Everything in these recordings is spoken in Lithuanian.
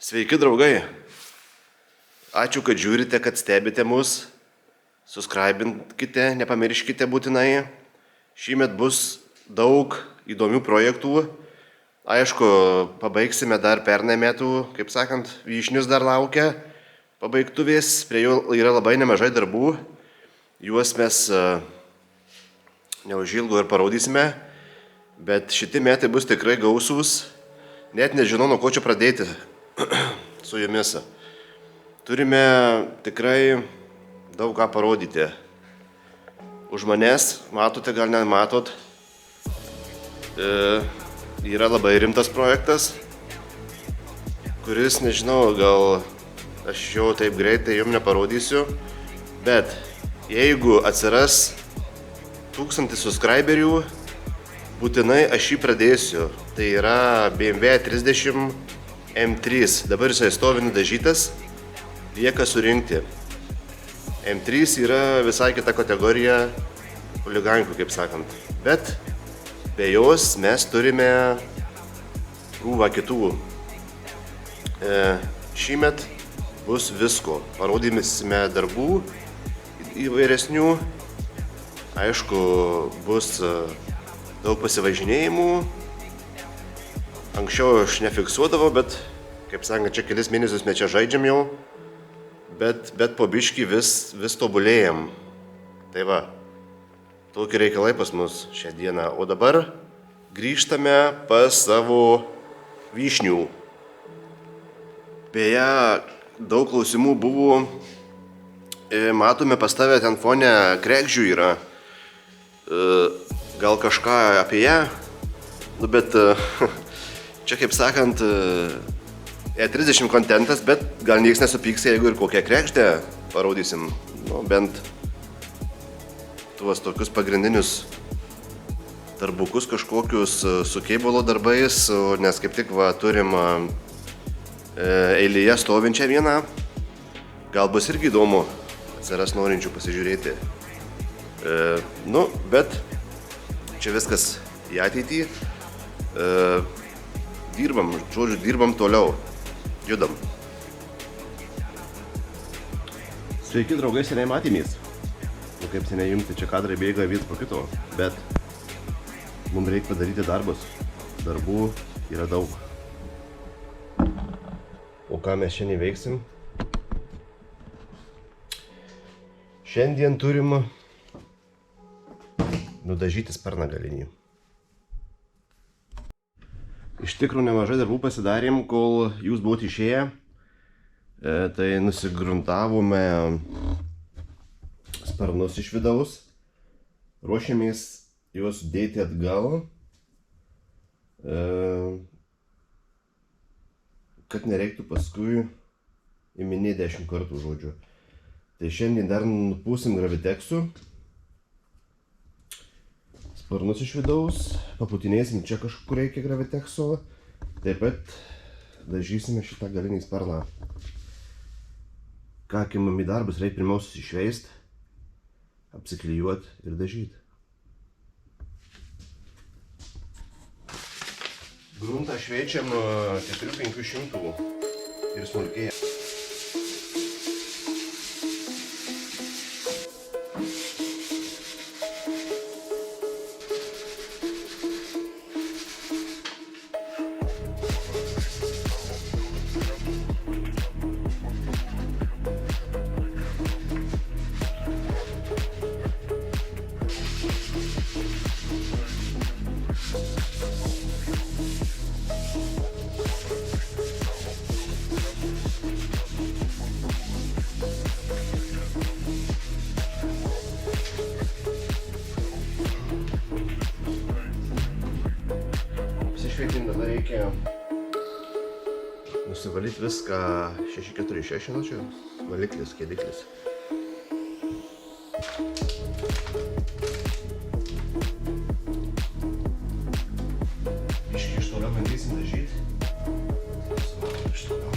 Sveiki draugai, ačiū, kad žiūrite, kad stebite mus, subscribinkite, nepamirškite būtinai. Šįmet bus daug įdomių projektų. Aišku, pabaigsime dar pernai metų, kaip sakant, vyšnius dar laukia pabaigtuvės, prie jų yra labai nemažai darbų. Juos mes neužilgo ir parodysime, bet šitie metai bus tikrai gausūs. Net nežinau, nuo ko čia pradėti su jumis. Turime tikrai daug ką parodyti. Už manęs, matote, gal nematot, yra labai rimtas projektas, kuris, nežinau, gal aš jau taip greitai jums neparodysiu, bet jeigu atsiras 1000 subscriberių, būtinai aš jį pradėsiu. Tai yra BMW 30 M3. Dabar jisai stovi nudažytas, lieka surinkti. M3 yra visai kita kategorija chuligankų, kaip sakant. Bet be jos mes turime krūvą kitų. Šįmet bus visko. Parodysime darbų įvairesnių. Aišku, bus daug pasivažinėjimų. Anksčiau aš nefiksuodavau, bet, kaip sakant, čia kelis mėnesius mes čia žaidžiam jau. Bet po biškį vis tobulėjam. Tai va, tokie reikalai pas mus šią dieną. O dabar grįžtame pas savo vyšnių. Beje, daug klausimų buvo. Matome pas tave ten fone kregždžių yra. Gal kažką apie ją? Nu, bet čia, kaip sakant, E30 kontentas, bet gal nieks nesupyks, jeigu ir kokią kregždę parodysim. Nu, bent tuos tokius pagrindinius darbukus kažkokius su keibolo darbais, nes kaip tik va, turim eilėje stovinčią vieną. Gal bus irgi įdomu, atsiras norinčių pasižiūrėti. Nu, bet čia viskas į ateitį. Dirbam toliau. Judam. Sveiki draugai, seniai matėmės. Nu, kaip seniai jums, tai čia kadrai bėga vis po kito, bet mums reikia padaryti darbus. Darbų yra daug. O ką mes šiandien veiksim? Šiandien turim nudažyti sparną galinį. Iš tikrųjų nemažai darbų pasidarėm, kol jūs buvote išėję. Tai nusigruntavome sparnus iš vidaus. Ruošiamės juos dėti atgal, kad nereiktų paskui iminėti 10 kartų, žodžiu. Tai šiandien dar nupūsim graviteksu. Sparnus iš vidaus, paputinėsim čia kažkur reikia gravitekso. Taip pat dažysime šitą galinį sparną. Ką imam į darbus, reikia pirmiausia išveist, apsiklijuoti ir dažyti. Gruntą šveičiam 4-500 ir smulkėja. Tada reikia nusivalyti viską 646, čia valiklis, kėdiklis. Iš toliau bandysim dažyti. Iš toliau.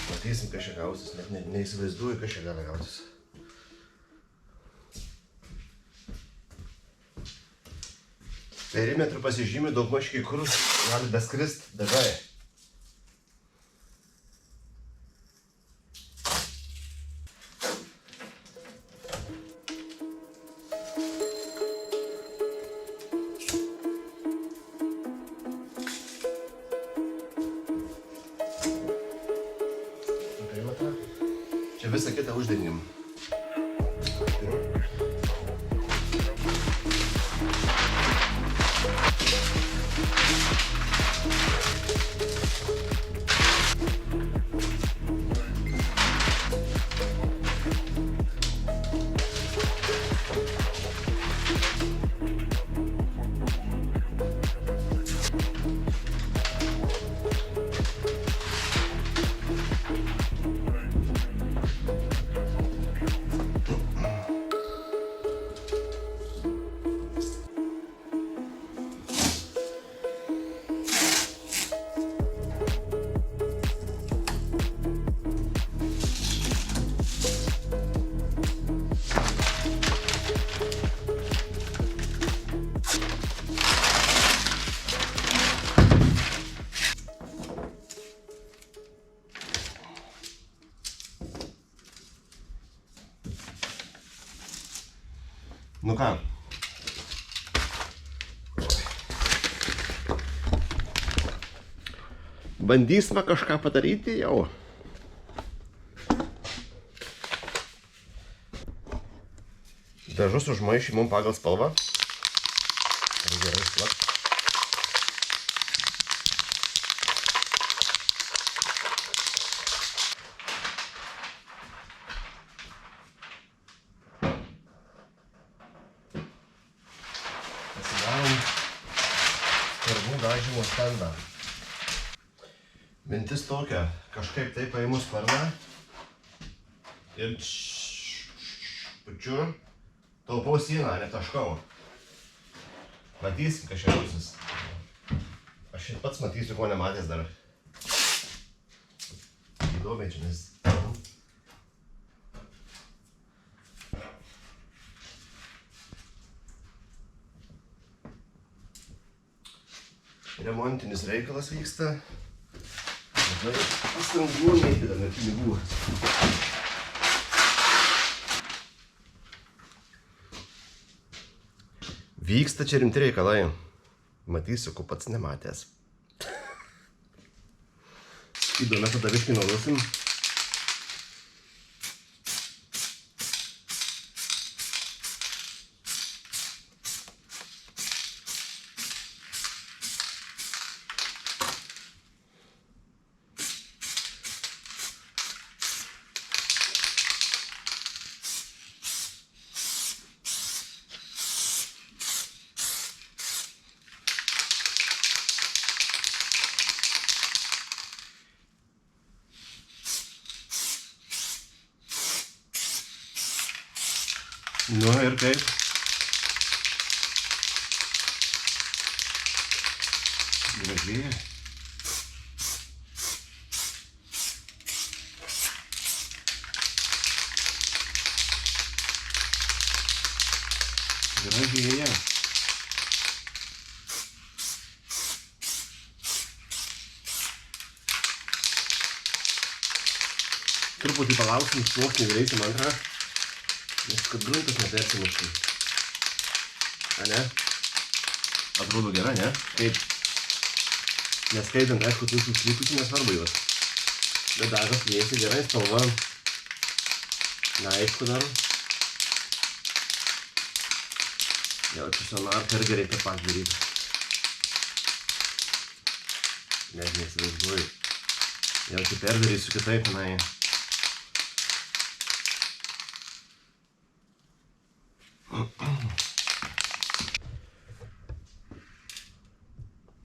Matysim, kas čia gausis, net neįsivaizduoju, kas čia gali gausis. Perimetrų pasižymi daugmaž kai kur gali daskrist dažai. Čia visą kitą uždengim. Nu ką? Bandysime kažką padaryti jau. Dažus užmaišymum pagal spalvą. Gerai slap. Pasidarom spalvų dažymo stendą. Mintis tokia, kažkaip taip paimu sparną ir pačiu taupau sieną, netaškau. Matysim, kas čia būsis. Aš ir pats matysiu, ko nematęs dar. Įdomiai čia, nes... Remontinis reikalas vyksta. Pastangų neįdedame pinigų. Vyksta čia rimti reikalai. Matysiu, ko pats nematęs. Įdomią tada viškai naudosim. Nu ir kaip? Gražiai. Gražiai. Truputį palauksim, sluoksnį greisim antrą. Nes kad gruntas nepersimuštų. A ne? Atrodo gera, ne? Kaip? Neskaitant, aišku, tų suslikusių nesvarbu juos. Bet dažas liesi gerai, spalva. Na, aišku dar. Jau čia sonar per gerai tą patį daryti. Net neįsivaizduoju. Jau čia perdarysiu kitaip, na.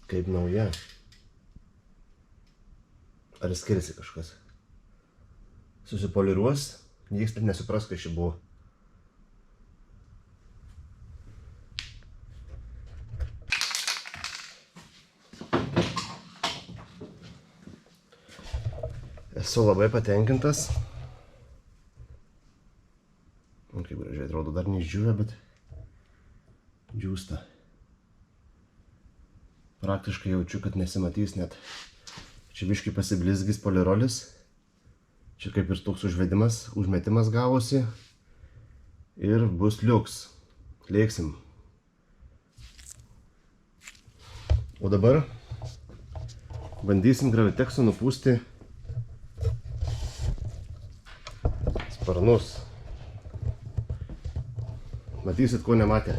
Kaip nauja. Ar skiriasi kažkas? Susipoliruos, nieks net nesupras, kai ši buvo. Esu labai patenkintas. Kaip gražiai atrodo, dar neišdžiūvę, bet džiūsta. praktiškai jaučiu, kad nesimatys net. Čia biškai pasiblizgis polirolis. Čia kaip ir toks užmetimas gavosi. Ir bus liuks. Lėksim. O dabar bandysim Gravitexu nupūsti sparnus. Matysit, ko nematė.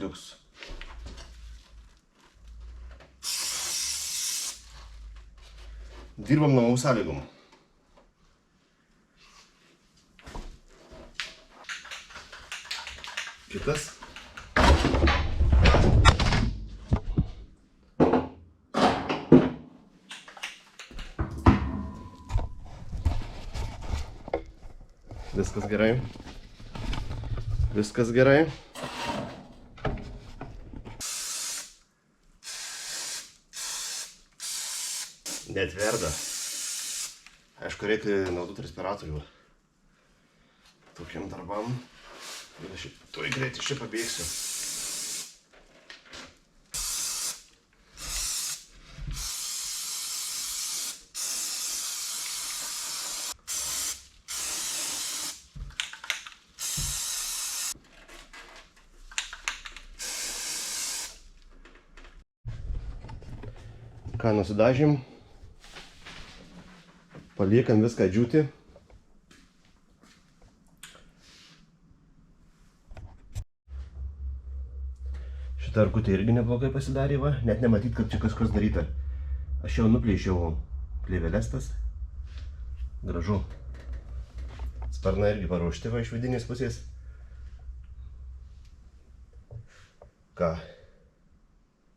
Liuks. Dirbam namų sąlygom. Kitas. Viskas gerai. Net verda. Aišku, reikia naudoti respiratorių tokiam darbam. Ir aš tuoj greit iš čia pabėgsiu. Ką nusidažym. Paliekam viską džiūti. Šitą arkutę irgi neblogai pasidarė, va. Net nematyt, kad čia kažkas daryta. Aš jau nuplėšiau plėveles tas. Gražu. Sparna irgi paruošti, va, iš vidinės pusės. Ką?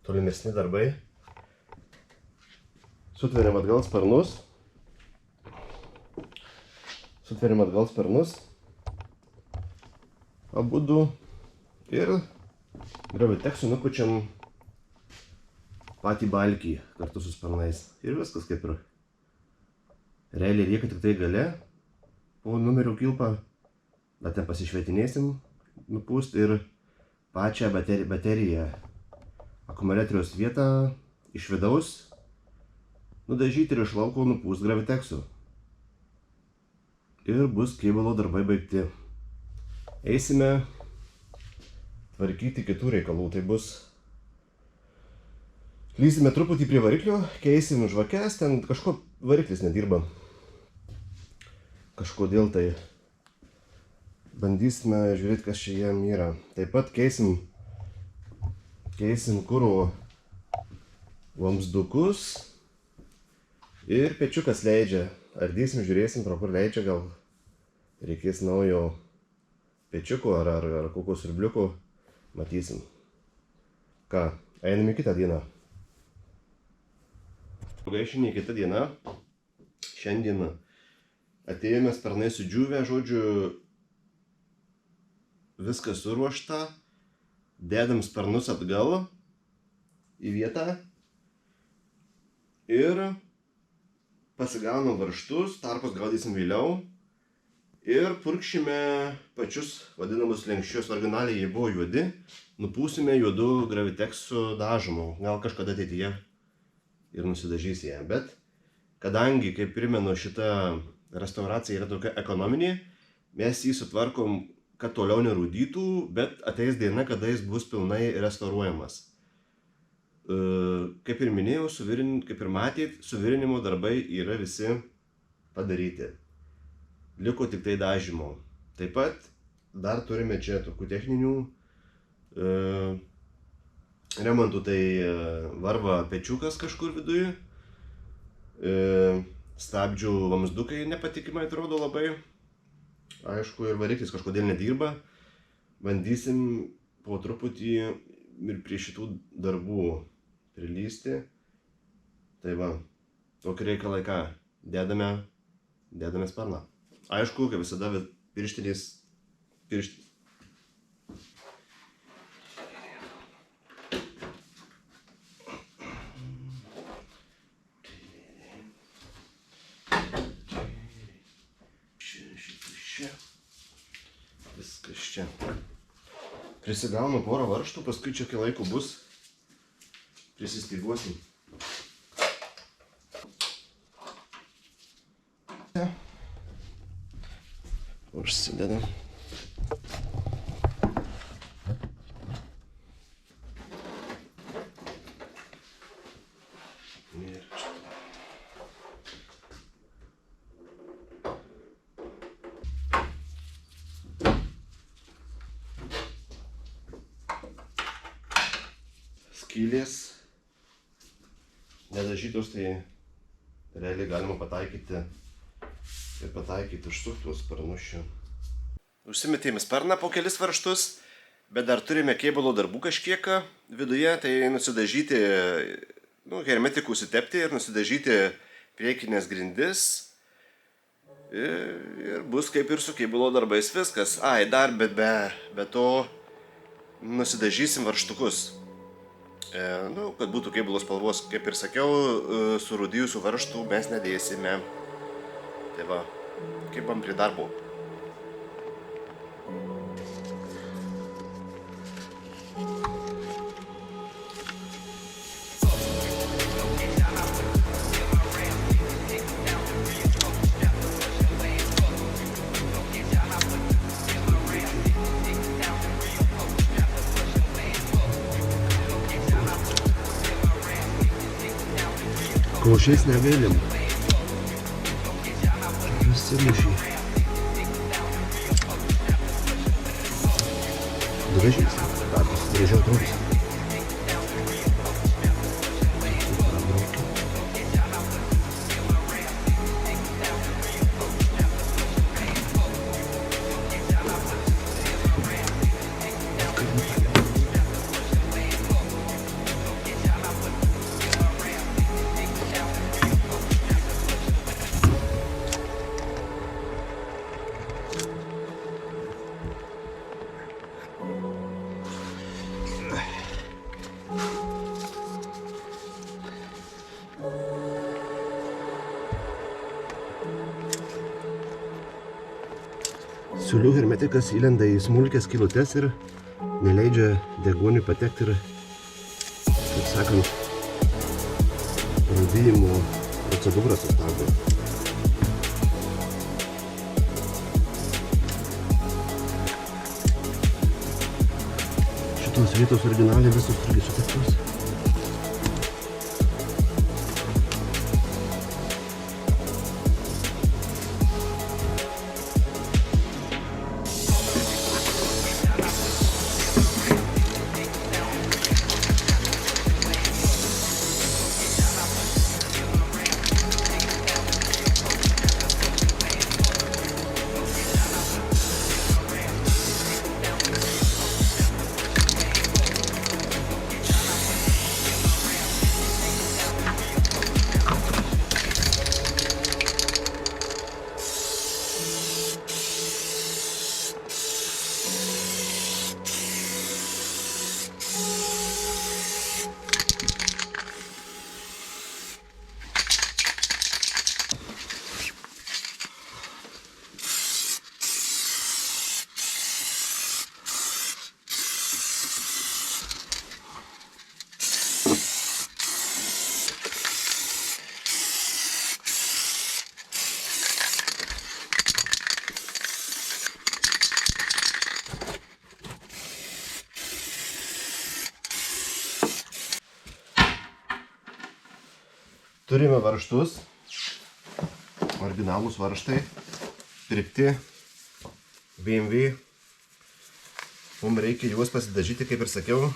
Tolimesni darbai. Sutveriam atgal sparnus. Abudu. Ir Gravitexu nupučiam patį balkį kartu su sparnais. Ir viskas kaip ir. Realiai lieka tik tai gale po numerių kilpą. Bet ten pasišvietinėsim nupūst ir pačią bateriją. Akumuliatoriaus vietą iš vidaus nudažyti ir iš lauko nupūst Gravitexu. Ir bus kėbulo darbai baigti. Eisime tvarkyti kitų reikalų. Tai bus... Lysime truputį prie variklio, keisim žvakes, ten kažko variklis nedirba. Kažkodėl tai bandysime žiūrėti, kas čia jam yra. Taip pat keisim kuro vamzdukus. Ir pečiukas leidžia. Ardysim, žiūrėsim, pro kur leidžia, gal reikės naujo pečiuko ar kokio siurbliuko. Matysim. Ką, einam į kitą dieną. Šiandien kita diena. Šiandien atėjome sparnai sudžiūvę, žodžiu, viskas suruošta. Dedam sparnus atgal į vietą. Ir pasigaunam varžtus, tarpus gaudysim vėliau ir purkšime pačius vadinamus lenkščius. Originaliai jie buvo juodi, nupūsime juodu Gravitexu dažomu, gal kažkada ateityje ir nusidažys jie. Bet kadangi, kaip primenu, šita restauracija yra tokia ekonominė, mes jį sutvarkom, kad toliau nerūdytų, bet ateis diena, kada jis bus pilnai restauruojamas. Kaip ir minėjau, kaip ir matėt, suvirinimo darbai yra visi padaryti. Liko tik tai dažymo. Taip pat dar turime čia tokių techninių remontų. Tai varva pečiukas kažkur viduje. Stabdžių vamzdukai nepatikimai atrodo labai. Aišku, ir variklis kažkodėl nedirba. Bandysim po truputį ir prie šitų darbų prilysti. Tai va, tokį reikalą ką, dedame sparną. Aišku, kaip visada, pirštinės. Viskas čia. Prisigaunu porą varžtų, paskui čia kai laiko bus, prisistyguosim. Užsidedam. Ir čia. Skylės nedažytos, tai realiai galima pataikyti užsuktos sparnus čia. Užsimetėme sparną po kelis varžtus, bet dar turime kėbulo darbų kažkiek viduje, tai nusidažyti, hermetiku užsitepti ir nusidažyti priekinės grindis. Ir bus kaip ir su kėbulo darbais viskas. Dar be to nusidažysim varžtukus. Kad būtų kėbulo spalvos, kaip ir sakiau, surūdijusių varžtų mes nedėsime. Tai va, kaipam prie darbo. Košiais nevėlim. Prasimušį. Dažys. Darbas gražiau atrodys. Siūlių hermetikas įlenda į smulkias skylutes ir neleidžia deguoniui patekti ir, kaip sakant, rūdijimo procedūrą sustabdo. Šitos vietos originaliai visos irgi suteptos. Turime varžtus, originalūs varžtai, pirkti BMW. Mums reikia juos pasidažyti, kaip ir sakiau.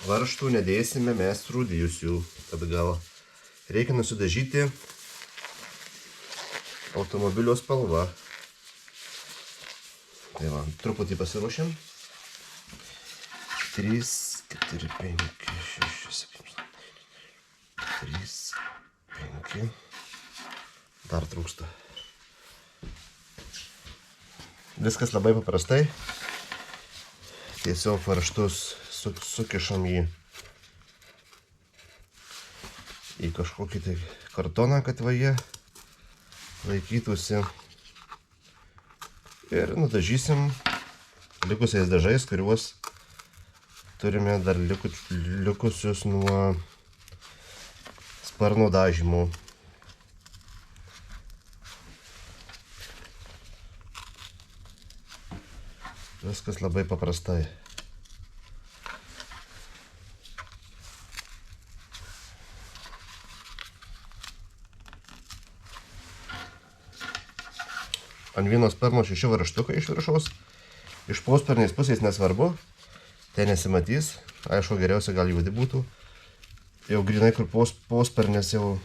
Varžtų nedėsime mes rūdijusių atgal. Reikia nusidažyti automobilio spalva. Tai va, truputį pasiruošiam. 3, 4, 5, 6. biškai. Dar trūksta. Viskas labai paprastai. Tiesiog varžtus sukišam į kažkokį tai kartoną, kad va jie laikytųsi. Ir nudažysim likusiais dažais, kuriuos turime dar likusius nuo sparno dažymų. Viskas labai paprastai. Ant vieno sparno 6 varžtukai iš viršaus. Iš posparnės pusės nesvarbu. Tai nesimatys. Aišku, geriausia gal juodi būtų. Jau grinai, kur posparnės jau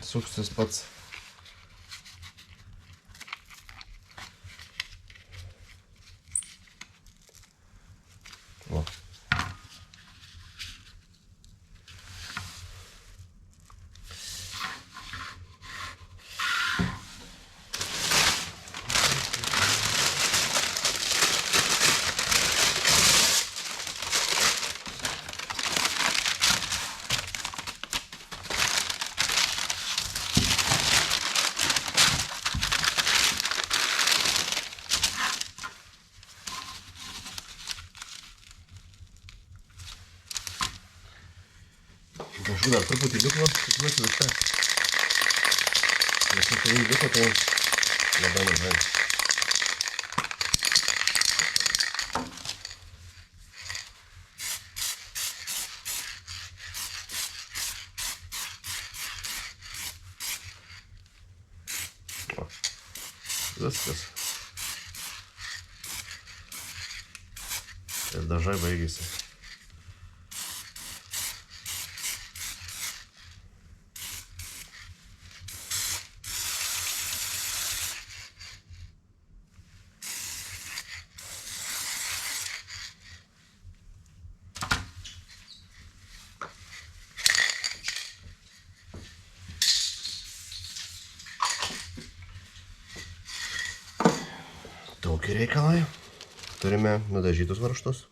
suksis pats. O. Dažų dar truputį liko, tikiuosi viską. Nes tai liko, tai labai mažai. O, viskas. Ir dažai baigėsi. Tokie reikalai. Turime nudažytus varžtus.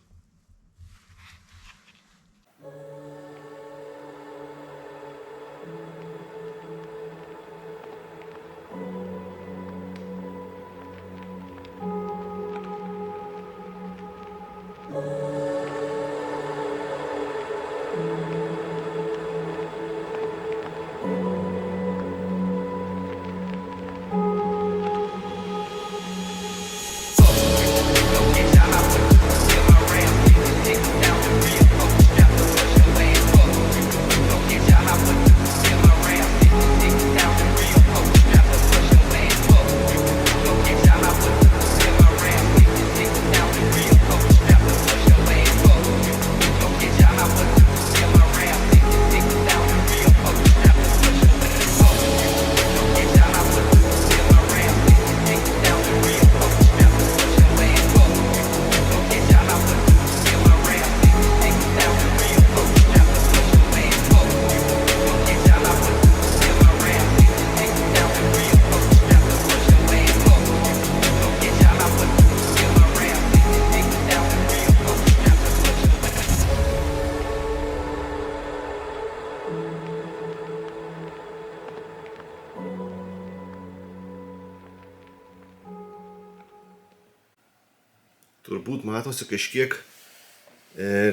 Turbūt matosi kažkiek,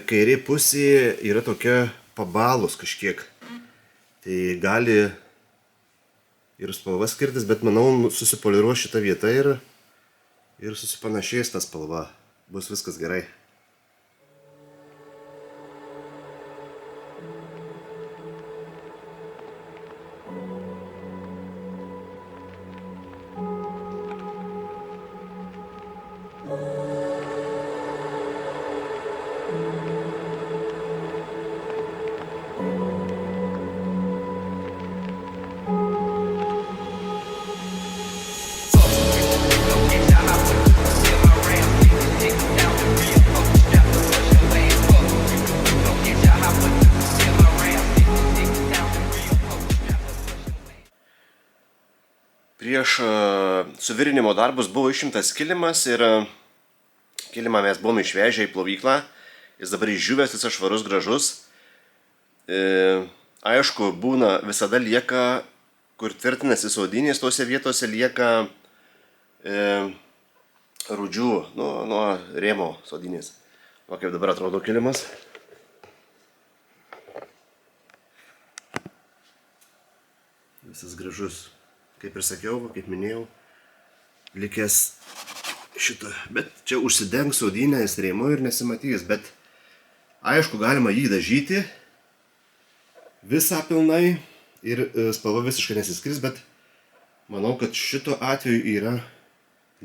kairė pusė yra tokia pabalus kažkiek. Tai gali ir spalva skirtis, bet manau susipoliruos šitą vietą ir susipanašės ta spalva. Bus viskas gerai. Prieš suvirinimo darbus buvo išimtas kilimas ir kilimą mes buvome išvežę į plovyklą. Jis dabar išdžiūvęs, visas švarus, gražus. Aišku, būna visada lieka, kur tvirtinasi sodinės, tose vietose lieka rūdžių nuo rėmo sodinės. O kaip dabar atrodo kilimas. Visas gražus. Kaip ir sakiau, kaip minėjau, likęs šitą. Bet čia užsidengs sodinės rėmu ir nesimatys. Bet aišku, galima jį dažyti visą pilnai ir spalva visiškai nesiskris, bet manau, kad šito atveju yra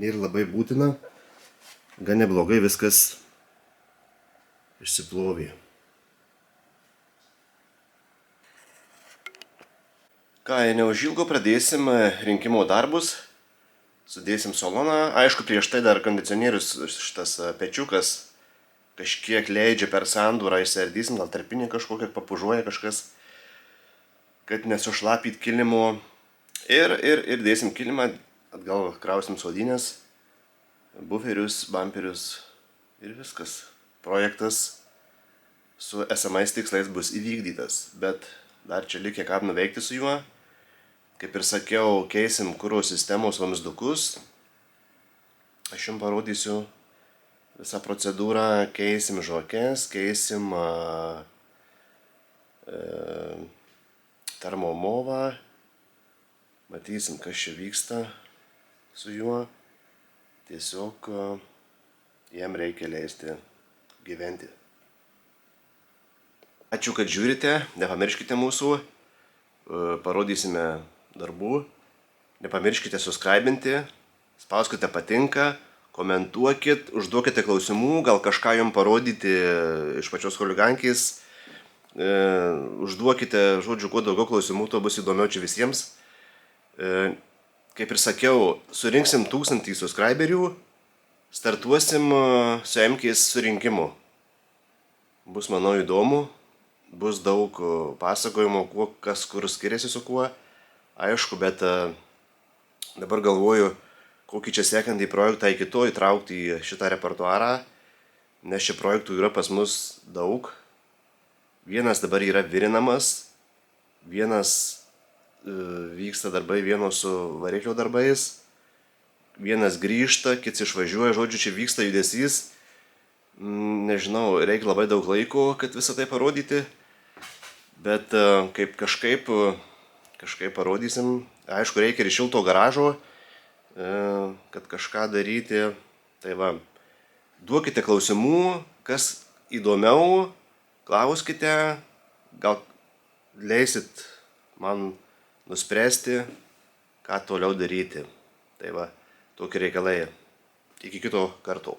nėra labai būtina. Gan neblogai viskas išsiplovė. Ką, neužilgo pradėsim rinkimo darbus, sudėsim saloną. Aišku, prieš tai dar kondicionierius, šitas pečiukas kažkiek leidžia per sandūrą, išsiardysim, gal tarpinį kažkokią papužuoja kažkas, kad nesušlapyt kilimo. Ir dėsim kilimą, atgal krausim sodinės, buferius, bumperius ir viskas. Projektas su esamais tikslais bus įvykdytas, bet dar čia likę ką nuveikti su juo. Kaip ir sakiau, keisim kuro sistemos vamzdukus. Aš jums parodysiu visą procedūrą, keisim žvakes, keisim termomovą. Matysim, kas čia vyksta su juo. Tiesiog jam reikia leisti gyventi. Ačiū, kad žiūrite, nepamirškite mūsų, parodysime darbų, nepamirškite subscribinti, spauskite patinka, komentuokit, užduokite klausimų, gal kažką jums parodyti iš pačios chuligankės, užduokite, žodžiu, kuo daugiau klausimų, to bus įdomiau čia visiems. Kaip ir sakiau, surinksim 1000 subscriberių, startuosim su MKės surinkimu. Bus, manau, įdomu, bus daug pasakojimo, kas kur skiriasi su kuo. Aišku, bet dabar galvoju, kokį čia sekantį projektą iki to įtraukti į šitą repertuarą, nes čia projektų yra pas mus daug. Vienas dabar yra virinamas, vienas vyksta darbai vieno su variklio darbais, vienas grįžta, kits išvažiuoja, žodžiu, čia vyksta judesys. Nežinau, reikia labai daug laiko, kad visą tai parodyti, bet kaip kažkaip parodysim. Aišku, reikia ir šilto garažo, kad kažką daryti. Tai va, duokite klausimų, kas įdomiau, klauskite, gal leisit man nuspręsti, ką toliau daryti. Tai va, tokie reikalai. Iki kito karto.